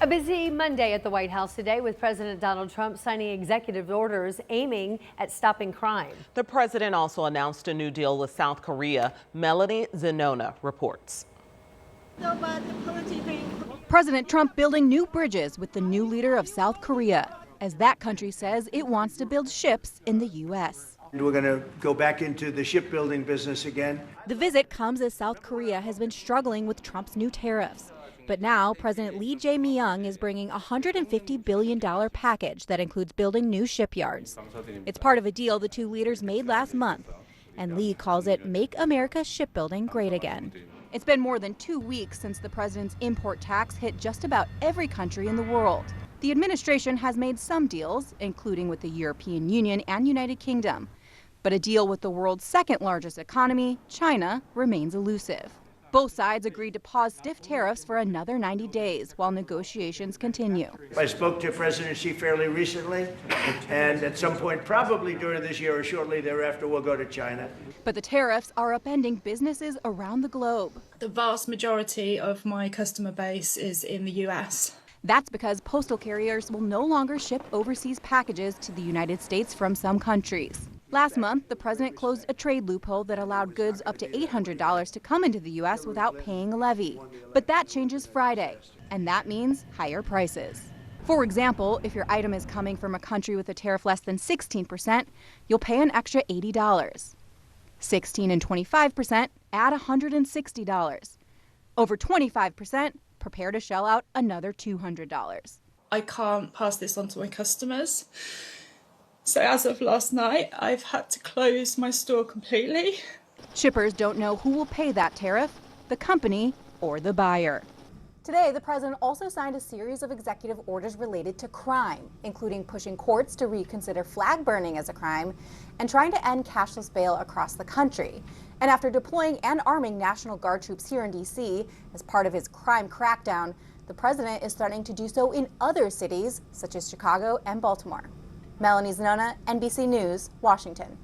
A busy Monday at the White House today with President Donald Trump signing executive orders aiming at stopping crime. The president also announced a new deal with South Korea. Melanie Zenona reports. President Trump building new bridges with the new leader of South Korea, as that country says it wants to build ships in the U.S. We're going to go back into the shipbuilding business again. The visit comes as South Korea has been struggling with Trump's new tariffs. But now President Lee Jae-myung is bringing a $150 billion package that includes building new shipyards. It's part of a deal the two leaders made last month, and Lee calls it Make America Shipbuilding Great Again. It's been more than 2 weeks since the president's import tax hit just about every country in the world. The administration has made some deals, including with the European Union and United Kingdom. But a deal with the world's second largest economy, China, remains elusive. Both sides agreed to pause stiff tariffs for another 90 days while negotiations continue. I spoke to President Xi fairly recently, and at some point, probably during this year or shortly thereafter, we'll go to China. But the tariffs are upending businesses around the globe. The vast majority of my customer base is in the US. That's because postal carriers will no longer ship overseas packages to the United States from some countries. Last month, the president closed a trade loophole that allowed goods up to $800 to come into the U.S. without paying a levy. But that changes Friday, and that means higher prices. For example, if your item is coming from a country with a tariff less than 16%, you'll pay an extra $80. 16 and 25% add $160. Over 25%, prepare to shell out another $200. I can't pass this on to my customers. So as of last night, I've had to close my store completely. Shippers don't know who will pay that tariff, the company or the buyer. Today, the president also signed a series of executive orders related to crime, including pushing courts to reconsider flag burning as a crime and trying to end cashless bail across the country. And after deploying and arming National Guard troops here in D.C. as part of his crime crackdown, the president is threatening to do so in other cities, such as Chicago and Baltimore. Melanie Zenona, NBC News, Washington.